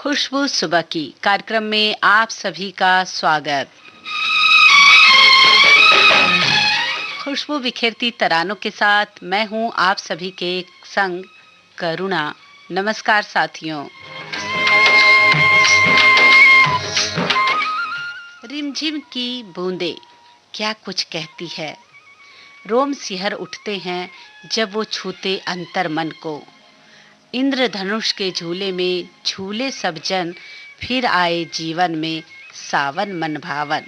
खुशबू सुबह की कार्यक्रम में आप सभी का स्वागत। खुशबू बिखेरती तरानों के साथ मैं हूं आप सभी के संग करुणा। नमस्कार साथियों। रिमझिम की बूंदें क्या कुछ कहती है, रोम सिहर उठते हैं जब वो छूते अंतर मन को। इंद्रधनुष के झूले में झूले सब जन, फिर आए जीवन में सावन मन भावन।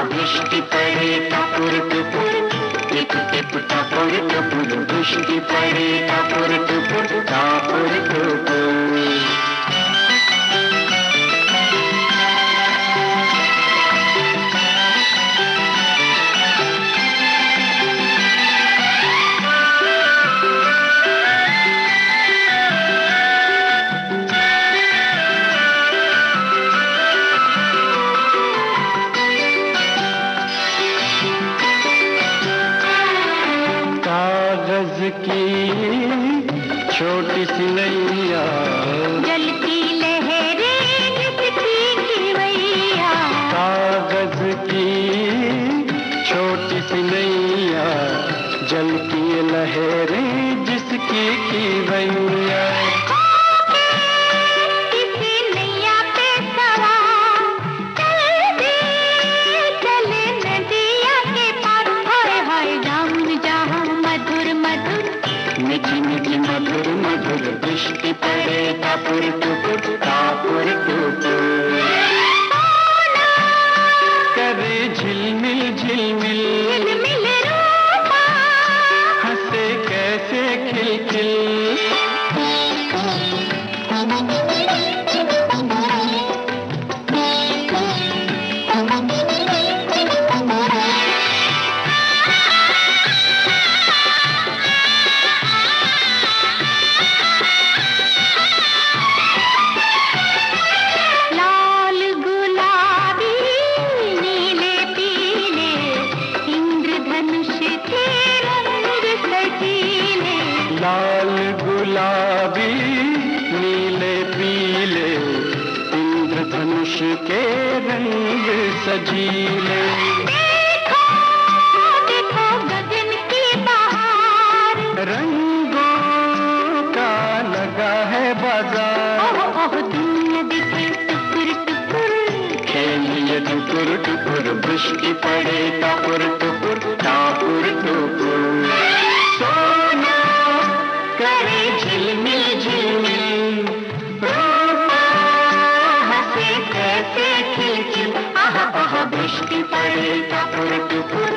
वृष्टि पड़े टपुर टुपुर टापुर टुपुर। छोटी सी नैया जलती लहरें जिसकी खिवैया, कागज की छोटी सी नैया जलती लहरें जिसकी खिवैया। किसी नैया पे सवार चल दे, चले नदिया के पार। हाय हाय जाऊं जहाँ मधुर मधुर मीठी मीठी मधुर मधुर वृष्टि पड़े टापुर टुपुर टापुर टुपुर। करे झिलमिल झिलमिल झिलमिल रूपा, हंसे कैसे खिलखिल। लाल गुलाबी नीले पीले इंद्रधनुष के रंग सजीले। देखो देखो गगन की बहार, रंगों का लगा है बाजार। ओह दुनिया दिखे टुकुर टुकुर, खेलिए टुकुर टुकुर वृष्टि पड़े टापुर टुपुर टापुर टुपुर। करे झिलमिल झिलमिल रूपा, हंसे कैसे खिलखिल। आहा आहा वृष्टि पड़े टापुर टुपुर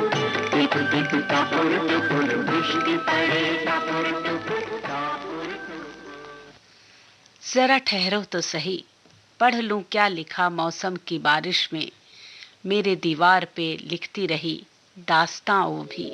टिप टिप टापुर टुपुर वृष्टि पड़े टापुर टुपुर टापुर टुपुर। जरा ठहरो तो सही, पढ़ लूं क्या लिखा मौसम की बारिश में। मेरे दीवार पे लिखती रही दास्तां वो भी।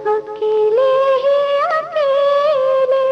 अकेले ही अकेले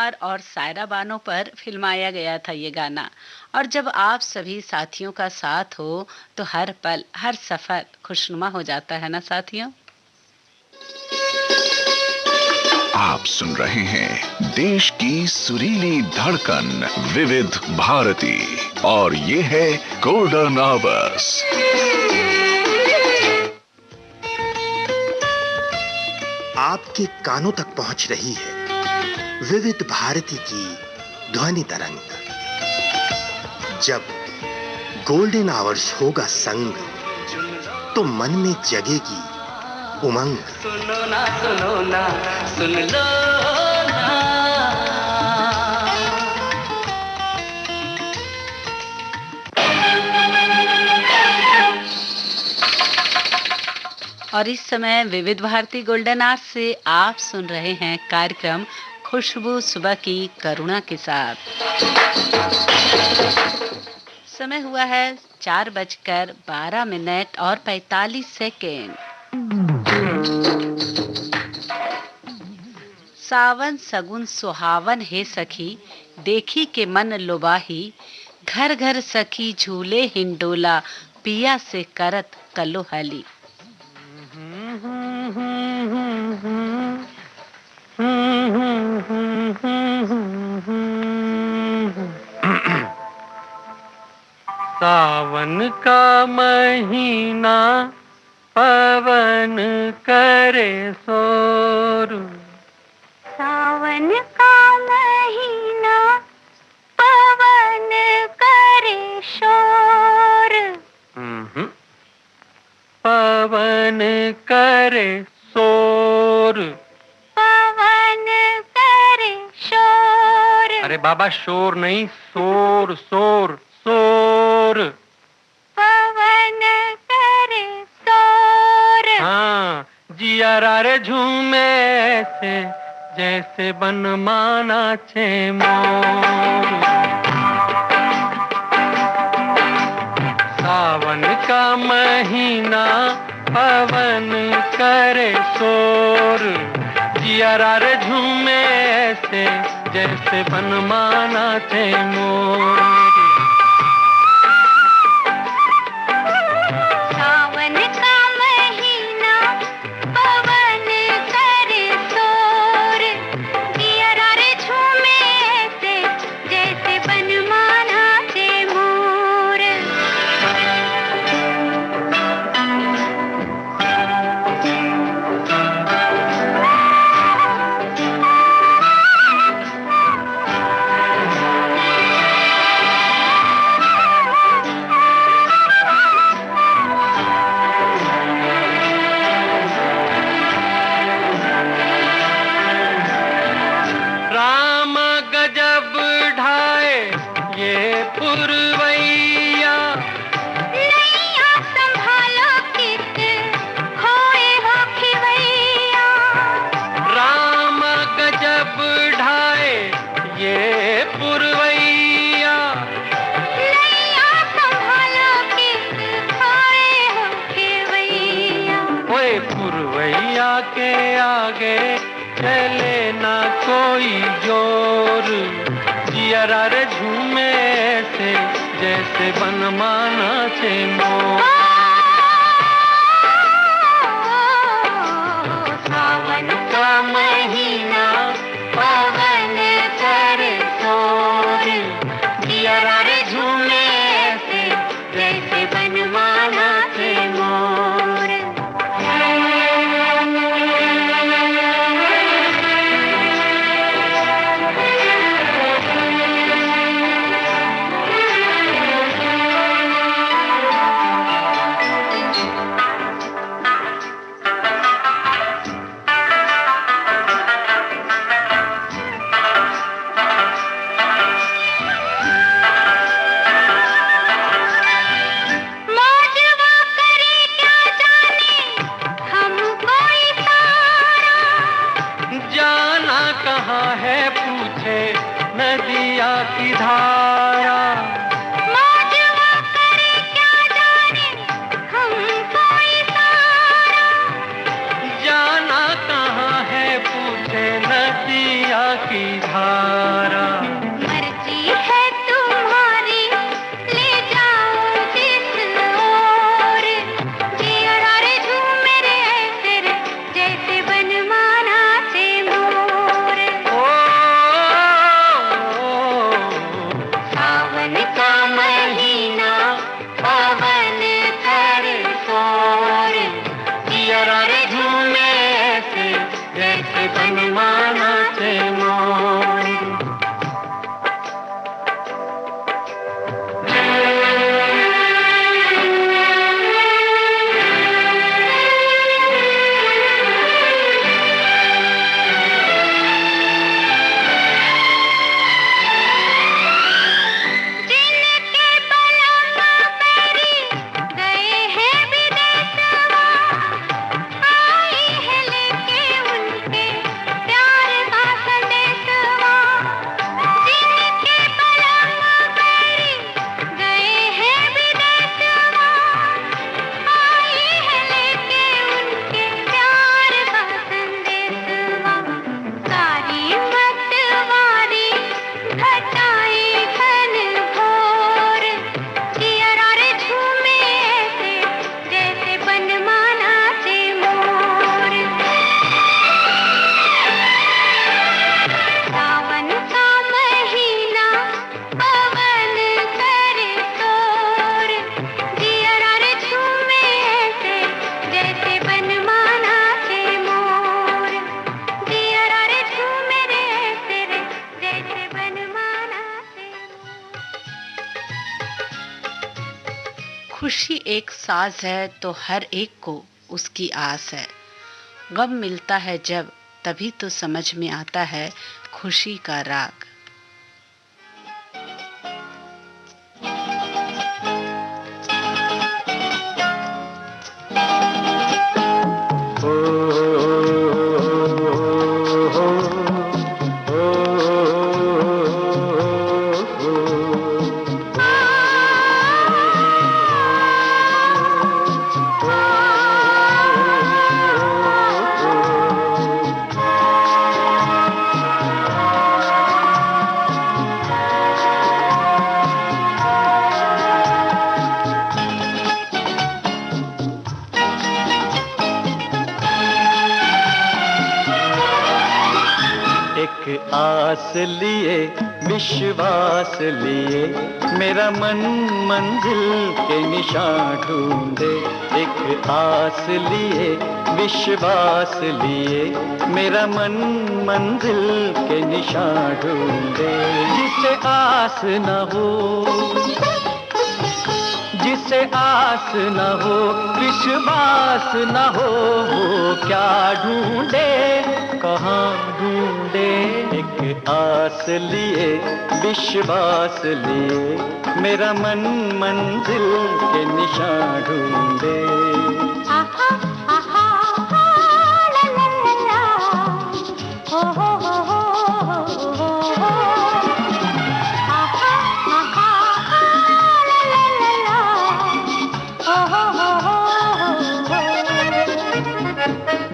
कुमार और सायरा बानो पर फिल्माया गया था ये गाना। और जब आप सभी साथियों का साथ हो तो हर पल, हर सफर खुशनुमा हो जाता है ना साथियों। आप सुन रहे हैं देश की सुरीली धड़कन विविध भारती और ये है गोल्डन आवर्स। आपके कानों तक पहुंच रही है विविध भारती की ध्वनि तरंग। जब गोल्डन आवर्स होगा संग तो मन में जगेगी उमंग। सुनो ना सुन लो ना। और इस समय विविध भारती गोल्डन आवर्स से आप सुन रहे हैं कार्यक्रम खुशबू सुबह की करुणा के साथ। समय हुआ है 4:12 और 45 सेकेंड। सावन सगुन सुहावन है सखी, देखी के मन लुबाही, घर घर सखी झूले हिंडोला, पिया से करत कलोहली। सावन का महीना पवन करे शोर। सावन का महीना पवन करे शोर। पवन करे शोर। पवन करे शोर। अरे बाबा शोर नहीं, शोर शोर शोर। पवन करे शोर। हाँ, जियारा रे झूमे ऐसे जैसे बनमाना छे मोर। सावन का महीना पवन करे शोर, जियारा रे झूमे ऐसे जैसे बनमाना छे मोर। सावन का महीना पवन करे शोर, जियरा रे झूमे ऐसे जैसे बनमाना से मोर। राम गजब ढाए ये पुरवैया, नैया संभालो कित खोए हो खिवैया। राम गजब ढाए ये पुरवैया। नैया संभालो कित खोए हो खिवैया। ओए पुरवैया के आगे चले ना कोई जोर, जियरा रे झूमे ऐसे जैसे बनमाना छे मोर। सावन का महीना पवन करे शोर, जियरा रे झूमे ऐसे जैसे बनमाना से मोर। खुशी एक साज है तो हर एक को उसकी आस है। गम मिलता है जब, तभी तो समझ में आता है खुशी का राग। आस लिए विश्वास लिए मेरा मन मंजिल के निशान ढूंढे। एक आस लिए विश्वास लिए मेरा मन मंजिल के निशान ढूंढे। जिसे आस न हो, जिसे आस न हो, विश्वास न हो, वो क्या ढूंढे, कहाँ ढूंढे। एक आस लिए विश्वास लिए मेरा मन मंजिल के निशान ढूंढे। आहा आहा ला ला ला ला, हो हो हो हो हो हो। आहा आहा ला ला ला ला, हो हो हो हो हो।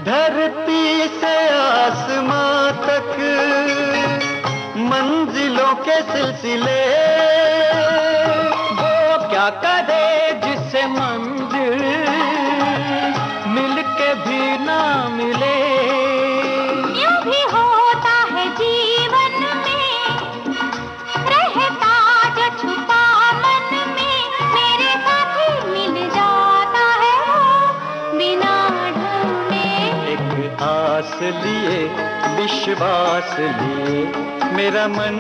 धरती से आसमां तक मंजिलों के सिलसिले, वो क्या करे जिससे मंजिल मिलके भी ना मिले। यूं भी होता है जीवन में, रहता जो छुपा मन में, मेरे साथी मिल जाता है वो बिना ढूंढे। एक आस लिए विश्वास लिए मेरा मन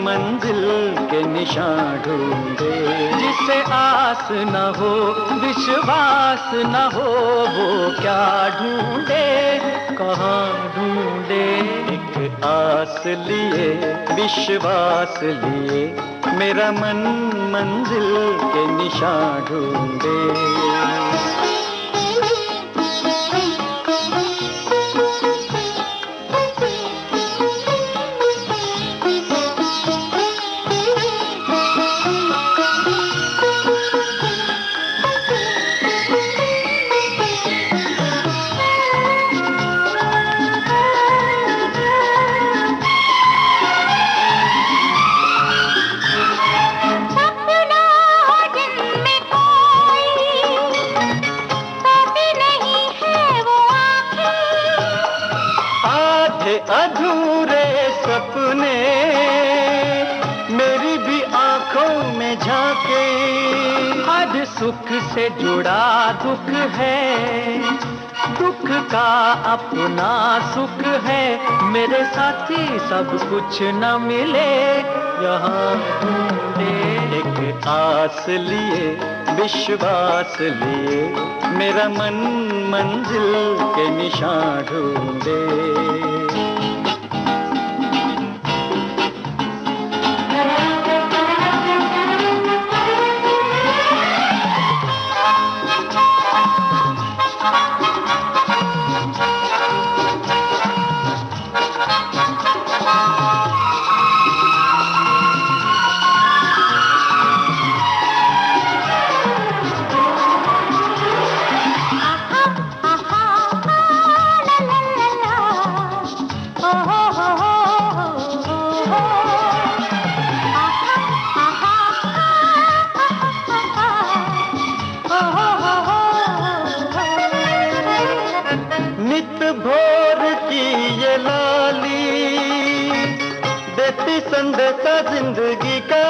मंजिल के निशान ढूंढे। जिसे आस न हो, विश्वास न हो, वो क्या ढूंढे, कहाँ ढूंढे। एक आस लिए विश्वास लिए मेरा मन मंजिल के निशान ढूंढे। अधूरे सपने मेरी भी आंखों में झांके। आज सुख से जुड़ा दुख है, दुख का अपना सुख है। मेरे साथी सब कुछ न मिले, यहाँ ढूंढे। एक आस लिए विश्वास लिए मेरा मन मंजिल के निशान ढूंढे। संदेशा जिंदगी का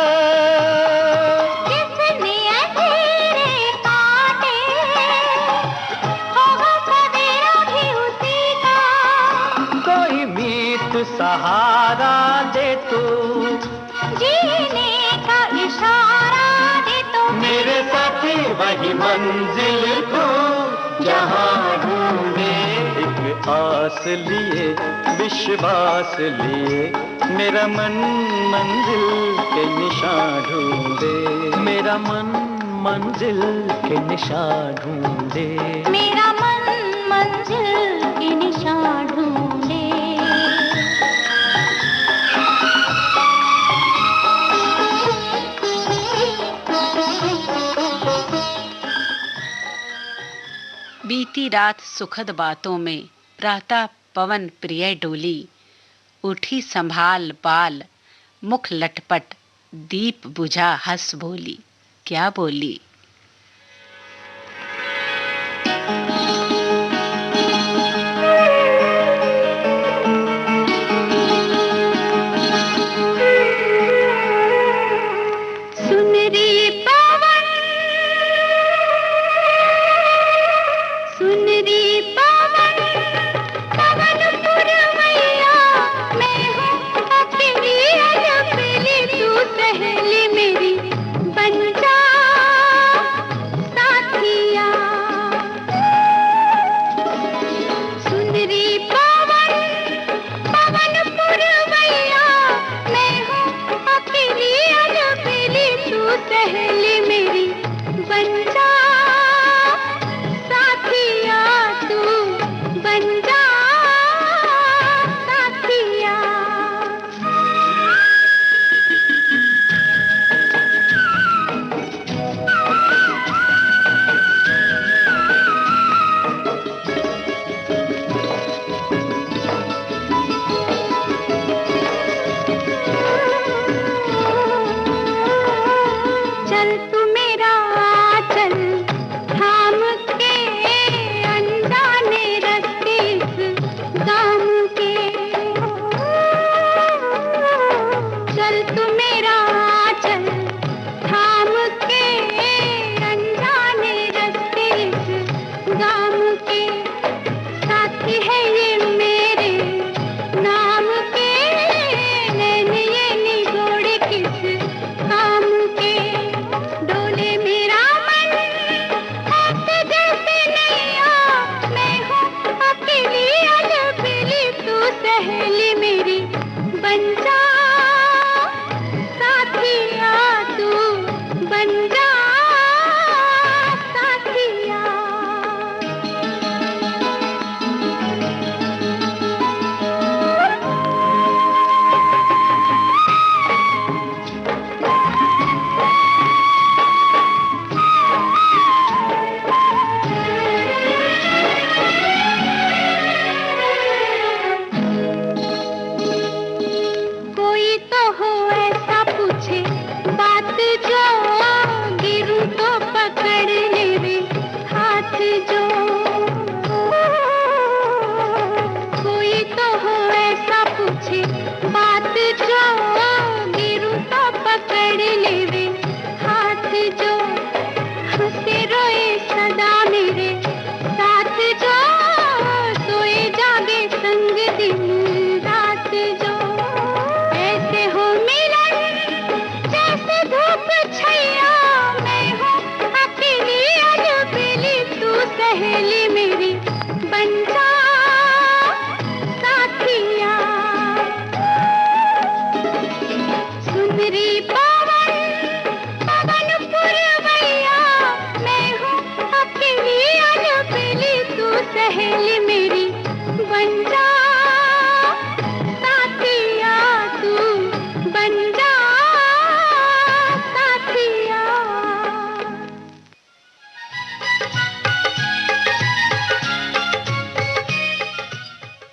किसने अंधेरे काटे, होगा सवेरा भी उसी का। कोई मीत सहारा दे तू, जीने का इशारा दे तू। मेरे साथी वही मंजिल को जहाँ ढूंढे, एक आस लिए विश्वास लिए मेरा मन मंजिल के निशान ढूंढे, मेरा मन मंजिल के निशान ढूंढे, मेरा मन मंजिल के निशान ढूंढे। बीती रात सुखद बातों में प्रातः पवन प्रिय डोली, उठी संभाल बाल मुख लटपट, दीप बुझा हंस बोली। क्या बोली?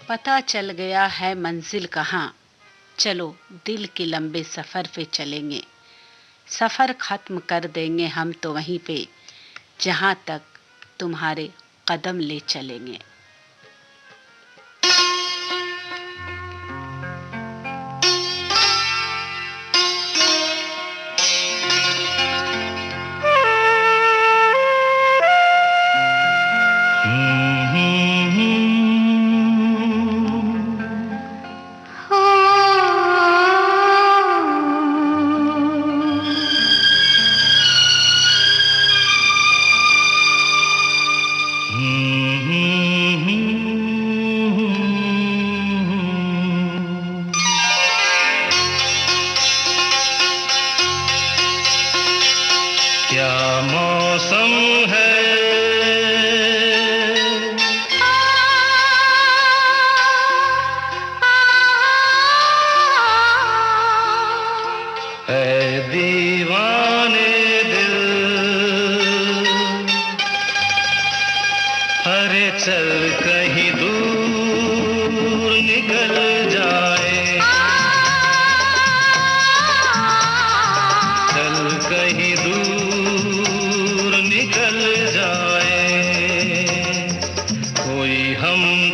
पता चल गया है मंजिल कहाँ, चलो दिल के लंबे सफ़र पे चलेंगे। सफ़र ख़त्म कर देंगे हम तो वहीं पे, जहाँ तक तुम्हारे कदम ले चलेंगे।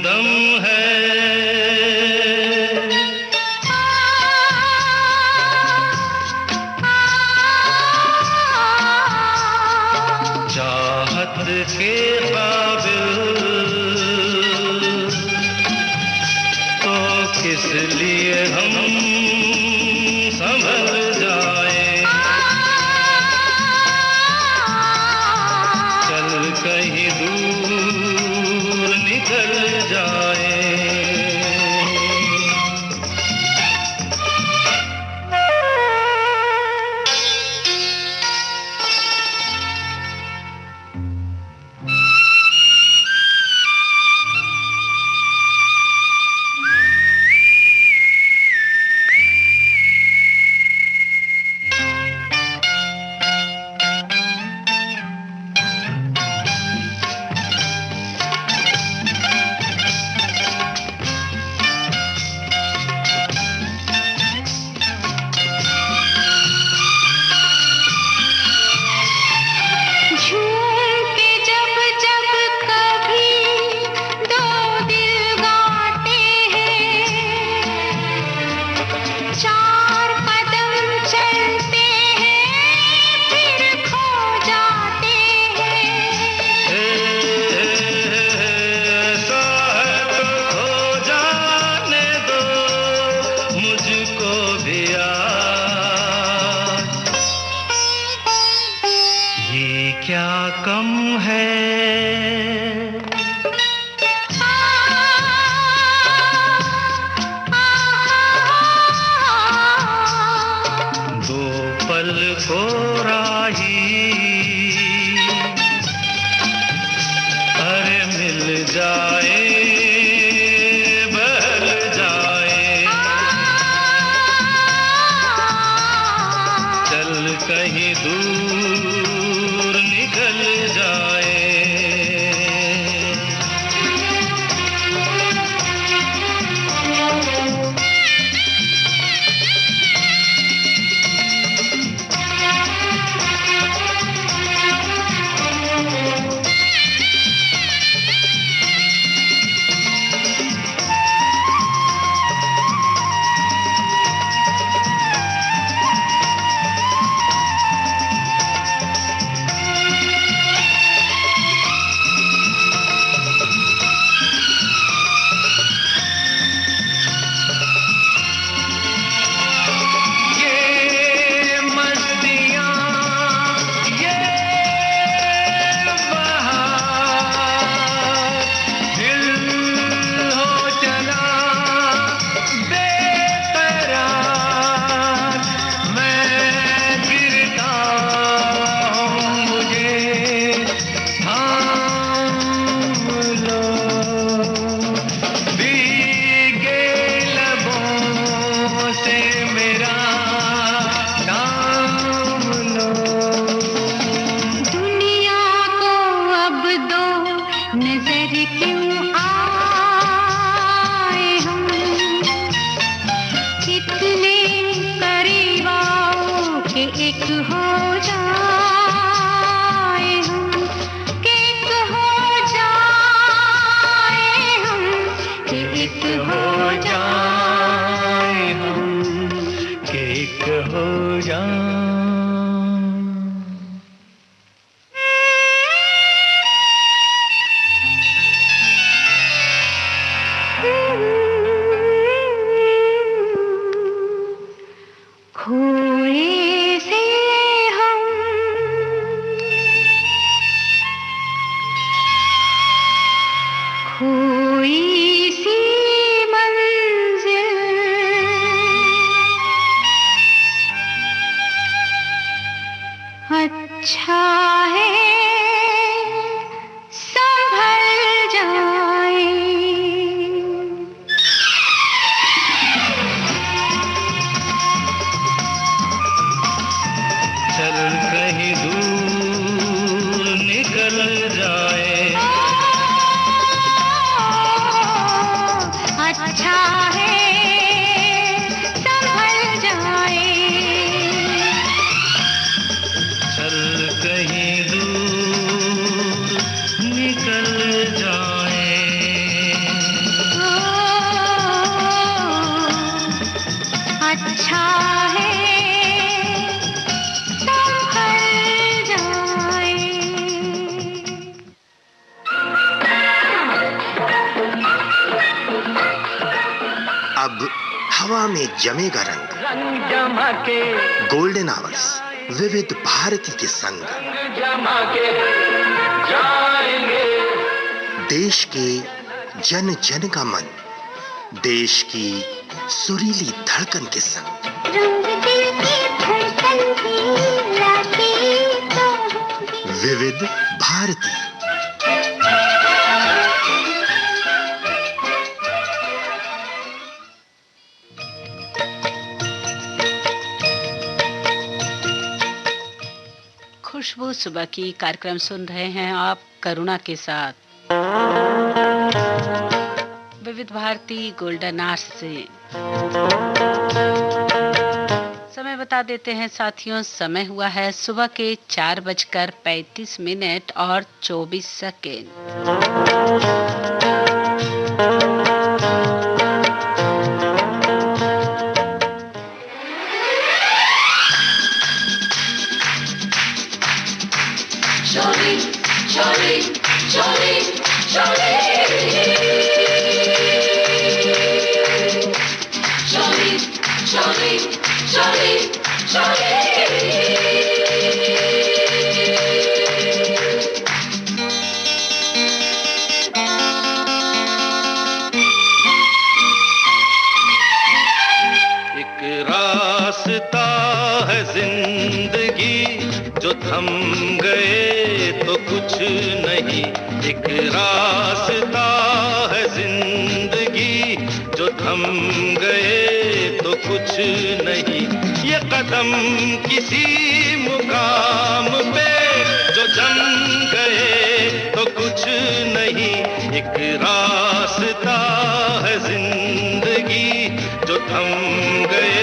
हमदम है। चाहत के काबिल तो किस लिए हम संभल जाए, चल कहीं दूर निकल जाए। कहीं दूर निकल जाए। खोए से अच्छा है संभल जाए। अब हवा में जमेगा रंग, रंग जमा के गोल्डन आवर्स विविध भारती के संग जमा के जाएंगे। देश के जन जन का मन, देश की सुरीली धड़कन के संग। रंग दिल की धड़कन की रातें तो विविध भारती। खुशबू सुबह की कार्यक्रम सुन रहे हैं आप करुणा के साथ विविध भारती गोल्डन आवर्स से। समय बता देते हैं साथियों, समय हुआ है सुबह के 4:35 और 24 सेकेंड। रास्ता है जिंदगी जो थम गए तो कुछ नहीं। एक रास्ता है जिंदगी जो थम गए तो कुछ नहीं। ये कदम किसी मुकाम पे जो जम गए तो कुछ नहीं। एक रास्ता है जिंदगी जो थम गए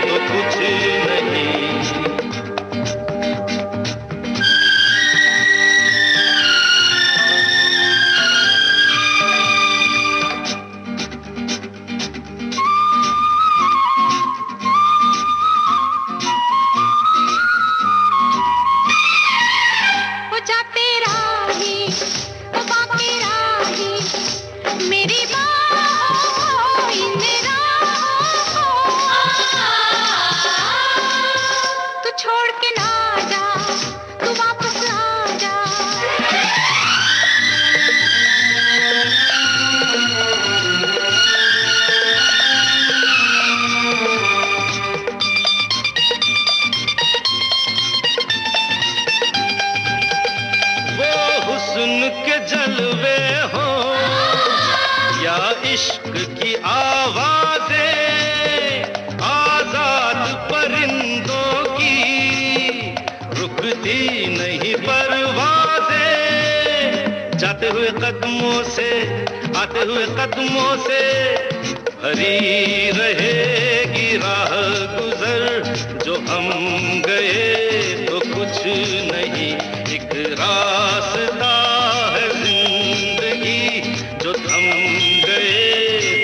तो कुछ नहीं। वो जाते राही वो बाकी राही मेरी बाहों इन राहों तू छोड़ के ना जा, तू वापस आ जा। वो हुस्न के जलवे हो या इश्क की आवाजें, आजाद परिंदों की रुकती नहीं परवाजें। जाते हुए कदमों से आते हुए कदमों से भरी रहेगी राह गुजर। जो हम गए तो कुछ नहीं। एक रास्ता है जिंदगी जो थम गए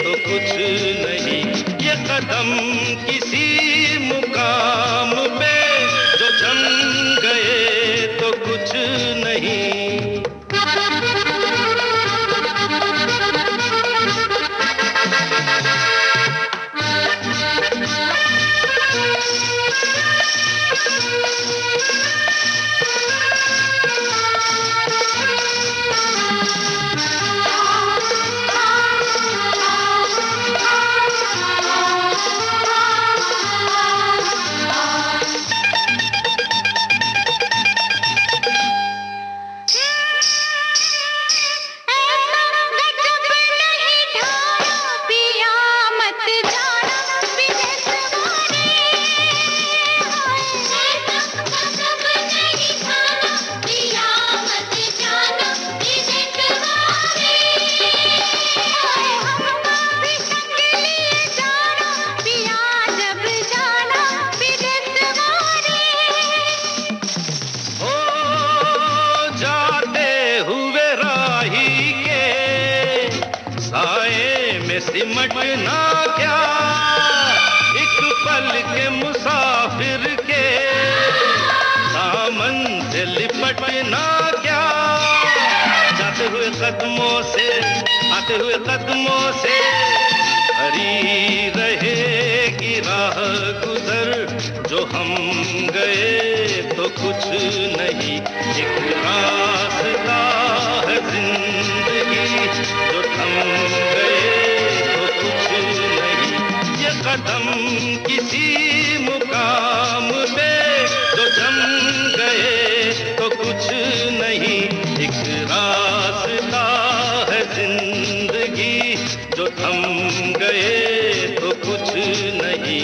तो कुछ नहीं। ये कदम किसी मुकाम पे जो जम गए तो कुछ नहीं। सिमटना क्या, एक एक पल के मुसाफिर के दामन से लिपटना क्या, जाते हुए कदमों से आते हुए कदमों से भरी रहेगी राह गुजर, जो हम गए तो कुछ नहीं, एक रास्ता है जिंदगी, जो थम गए तो कुछ नहीं, ये कदम किसी मुकाम पे जो जम गए तो कुछ नहीं, एक रास्ता है जिंदगी, जो थम गए तो कुछ नहीं।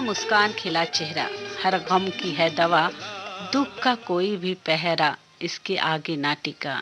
मुस्कान खिला चेहरा, हर गम की है दवा, दुख का कोई भी पहरा इसके आगे ना टिका।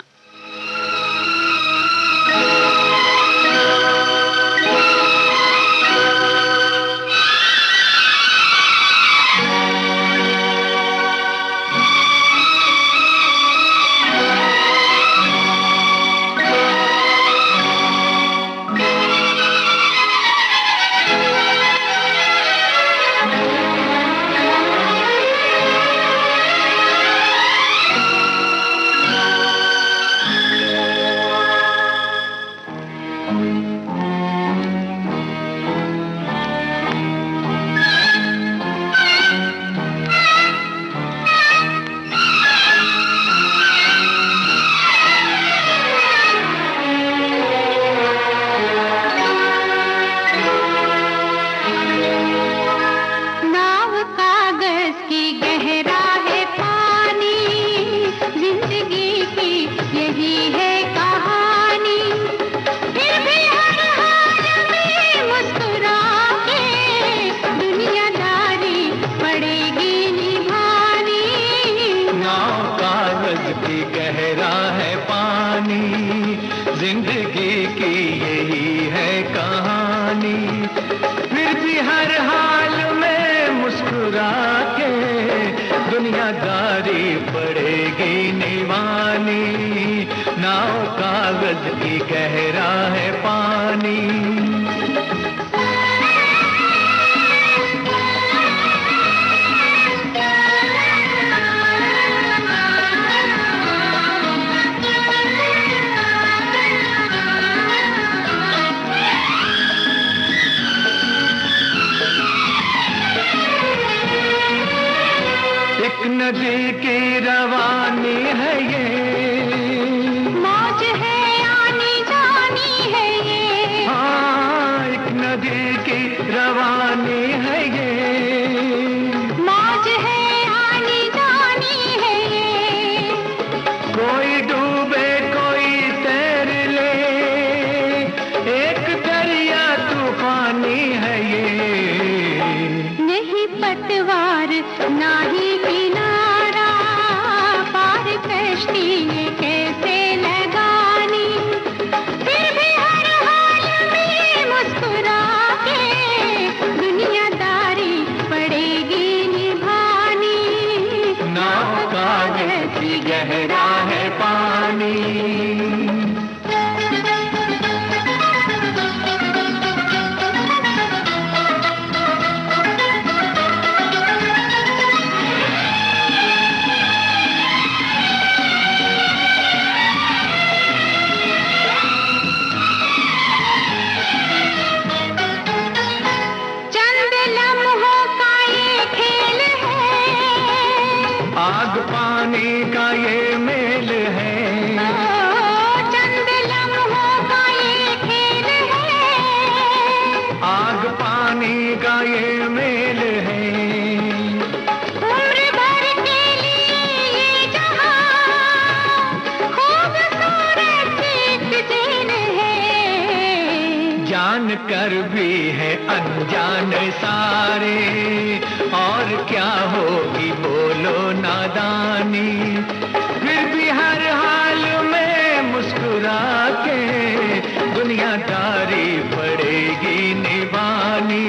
नदी की रवानी है ये, मौज है आनी जानी है ये, हाँ एक नदी की रवानी है ये, मौज है आनी जानी है ये, कोई डूबे कोई तैर ले, एक दरिया तूफानी है ये, नहीं पतवार ना ही किनारा, पार कश्ती ये कैसे लगानी, फिर भी हर हाल में मुस्कुरा के दुनियादारी जान कर भी है अनजान सारे, और क्या होगी बोलो नादानी, फिर भी हर हाल में मुस्कुरा के दुनियादारी पड़ेगी निभानी।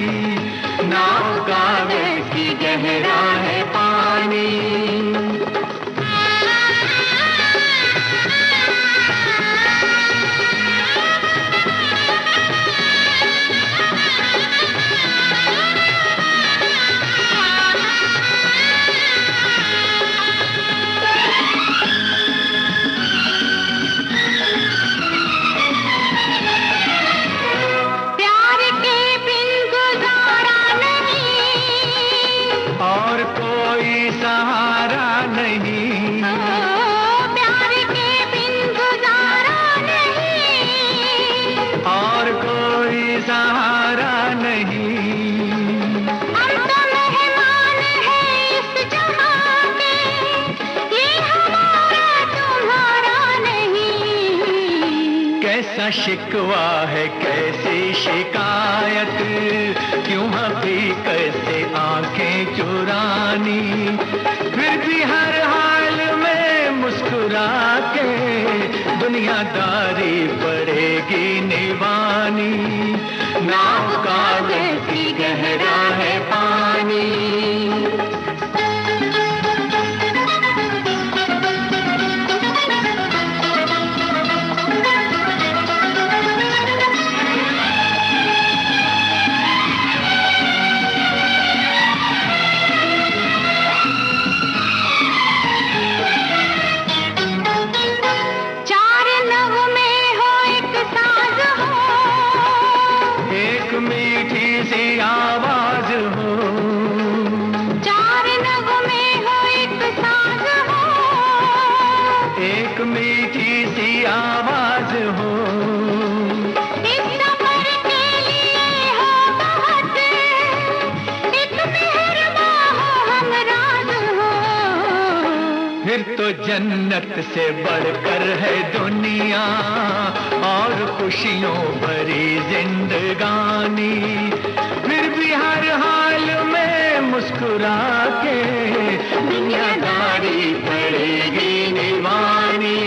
नाव कागज की गहरा है पानी। कैसा शिकवा है कैसी शिकायत, क्यों हकीकत से आंखें चुरानी, फिर भी हर हाल में मुस्कुरा के दुनियादारी पड़ेगी निभानी। नाव कागज की गहरा है पानी। तो जन्नत से बढ़कर है दुनिया और खुशियों भरी जिंदगानी, फिर भी हर हाल में मुस्कुरा के दुनियादारी पड़ेगी निभानी।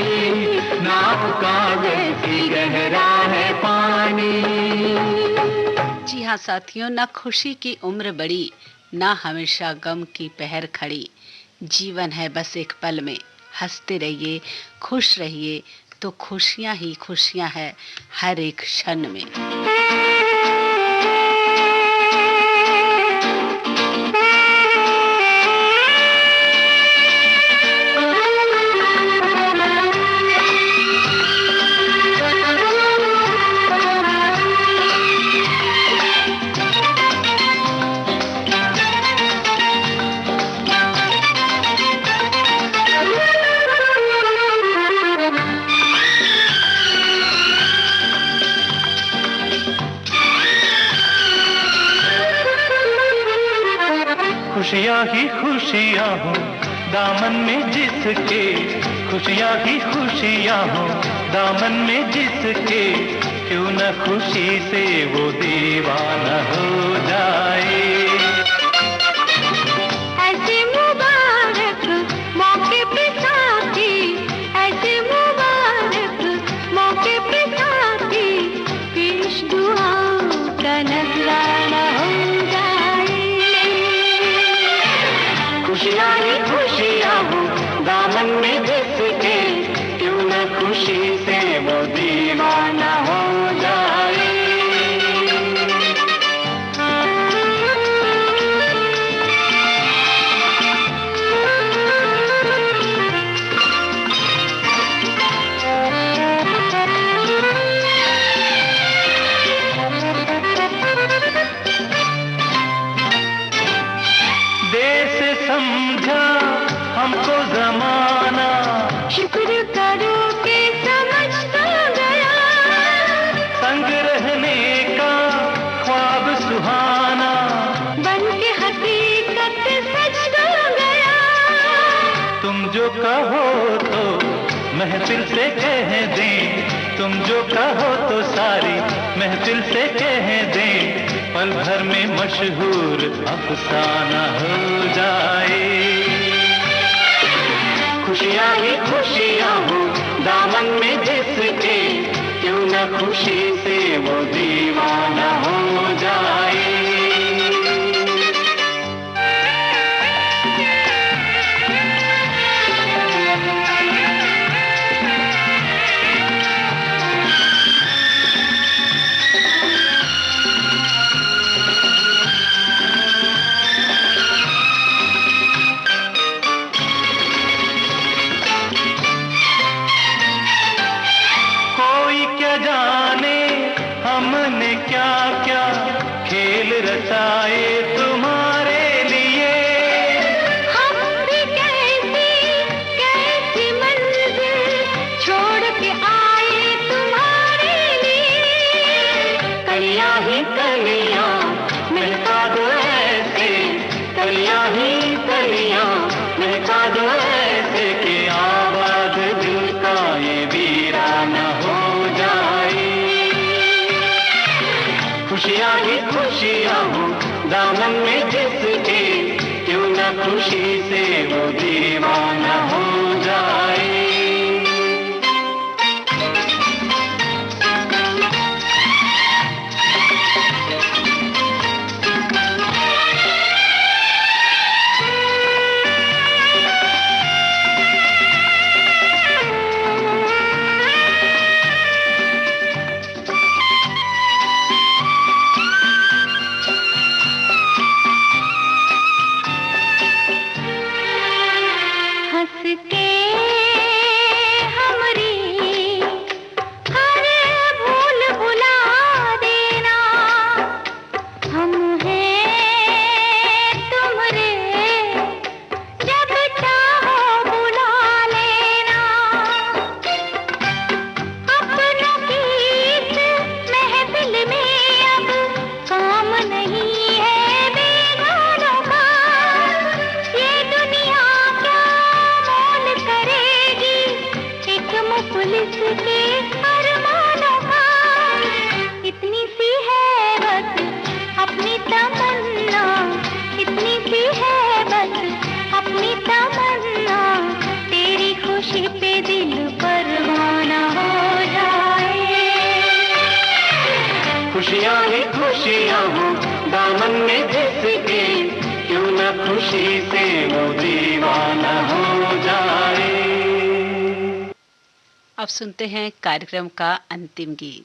नाव कागज की गहरा है पानी। जी हाँ साथियों, ना खुशी की उम्र बड़ी, ना हमेशा गम की पहर खड़ी। जीवन है बस एक पल में, हंसते रहिए, खुश रहिए, तो खुशियां ही खुशियां है हर एक क्षण में। खुशियाँ ही खुशियाँ हो दामन में जिसके, खुशियाँ ही खुशियाँ हो दामन में जिसके, क्यों न खुशी से वो दीवाना हो जाए। ऐसे मुबारक मौके पे साथी, ऐसे मुबारक मौके पे साथी, पेश दुआओं का नजराना हो जाए। खुशियाँ ही खुशियाँ हो दामन में जिसके, क्यों न खुशी से वो दीवाना हो जाए। देश समझा हमको जमाना, शुक्र करो कि समझ तो गया, संग रहने का ख्वाब सुहाना, बन के हकीकत सच तो गया। तुम जो कहो तो महफिल से कह दें, तुम जो कहो तो सारी महफिल से कह दें, पल भर में मशहूर अफसाना हो जाए। खुशियाँ ही खुशियाँ हो दामन में जिसके, क्यों न खुशी से वो दीवाना हो जाए। जाने हमने क्या क्या खेल रचाए तुम्हारे लिए, हम भी कैसी कैसी मंजिल छोड़ के आए तुम्हारे लिए। कलियां ही कलियां महका दो ऐसे, कलियां ही कलियां महका दो ऐसे कि आबाद दिल का ये वीराना हो। खुशियाँ ही खुशियाँ हो दामन में जिसके, क्यों न खुशी से वो दीवाना हो जाए। खुशियाँ ही खुशियाँ हो दामन में जिसके, क्यों न खुशी से वो दीवाना हो जाए। अब सुनते हैं कार्यक्रम का अंतिम गीत।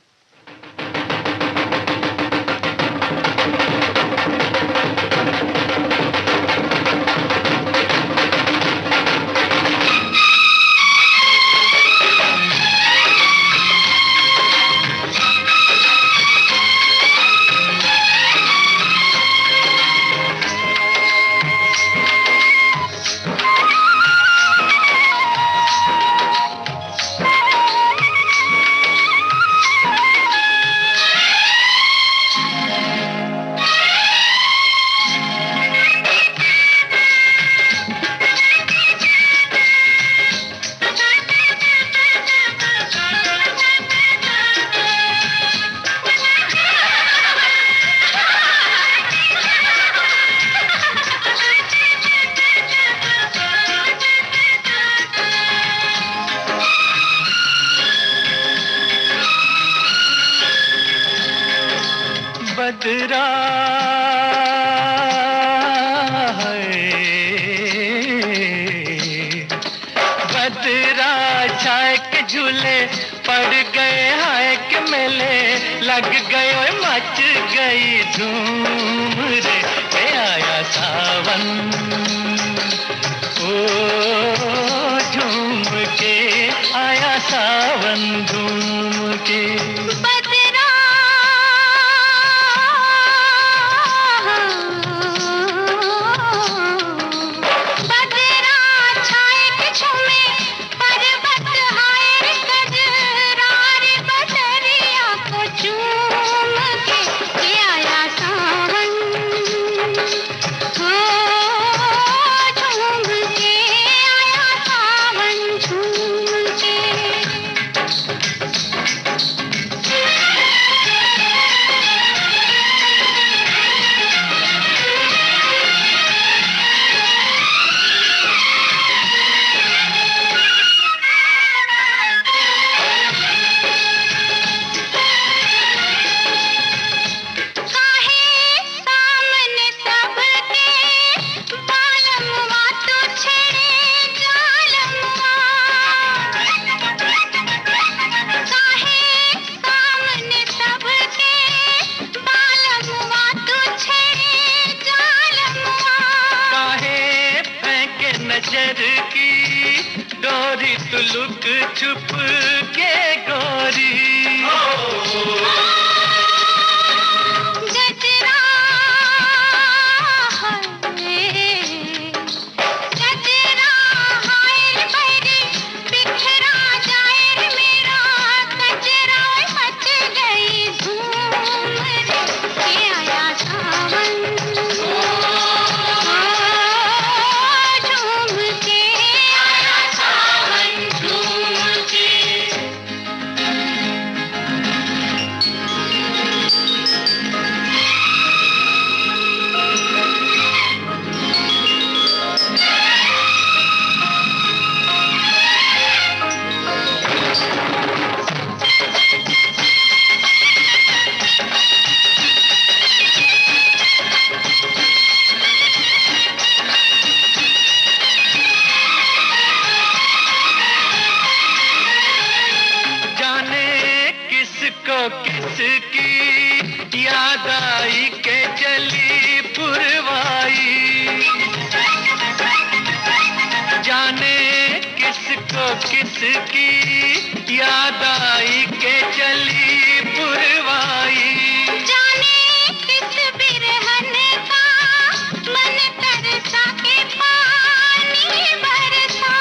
बदरा बदरा छाए के झूले पड़ गए, हाय के मेले लग गए, मच गई धूम रे आया सावन। ओ झूम के आया सावन झूम के। झूम के लुक छुप के गोरी गजरा हाय बरी बिखरा जाए मेरा गजरा मच गई धूम रे आया सावन झूम के आया सावन झूम के जाने किसको किसकी याद आई के चली पुरवाई जाने किसको किसकी याद आई के चली पुरवाई जाने किस बिरहन का मन तरसा के पानी बरसा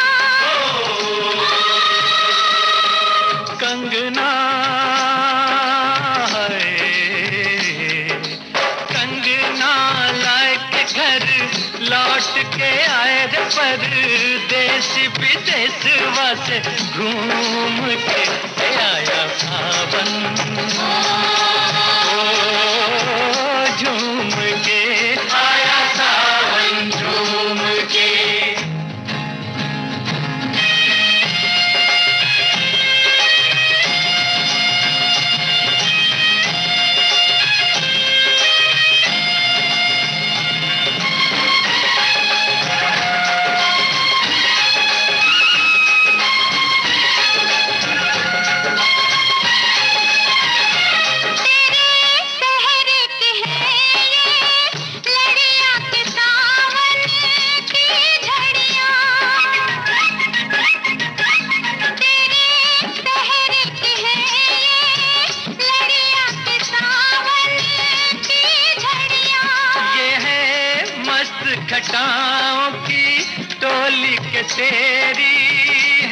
कंगना है कंगना लाए के घर लौट के आए रे परदेश विदेश वासे घूम के आया सावन ओ, झूम के आया सावन झूम के घटाओं की टोली के तेरी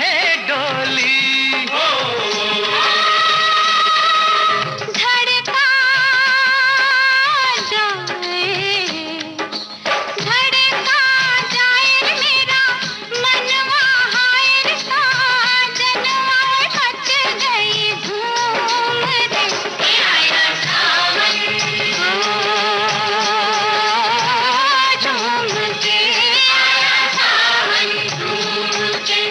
है डोली धड़का जाए मेरा मनवा हाय साजनवा मच गई धूम रे आया सावन झूम के आया सावन झूम के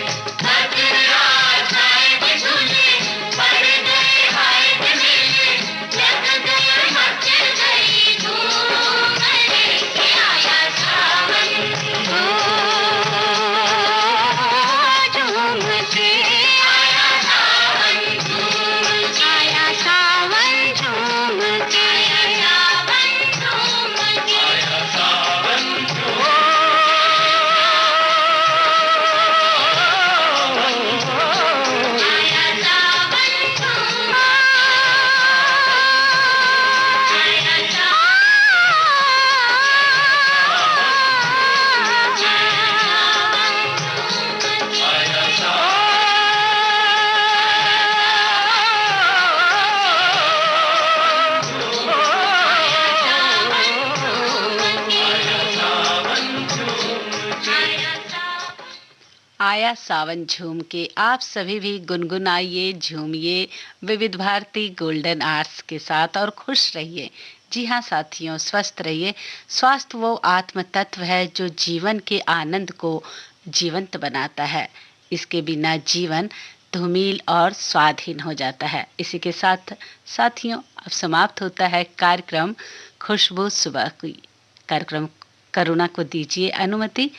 बदला जाए झूले पड़ गए हाय मेले लग गए मच गई धूम रे आया सावन झूम के आया सावन झूम के आया सावन झूम के आया सावन झूम के आया सावन झूम आया सावन झूम के आप सभी भी गुनगुनाइए, झूमिए विविध भारती गोल्डन आवर्स के साथ और खुश रहिए। जी हाँ साथियों, स्वस्थ रहिए। स्वास्थ्य वो आत्म तत्व है जो जीवन के आनंद को जीवंत बनाता है। इसके बिना जीवन धूमिल और स्वाधीन हो जाता है। इसी के साथ साथियों अब समाप्त होता है कार्यक्रम खुशबू सुबह की। कार्यक्रम करुणा को दीजिए अनुमति।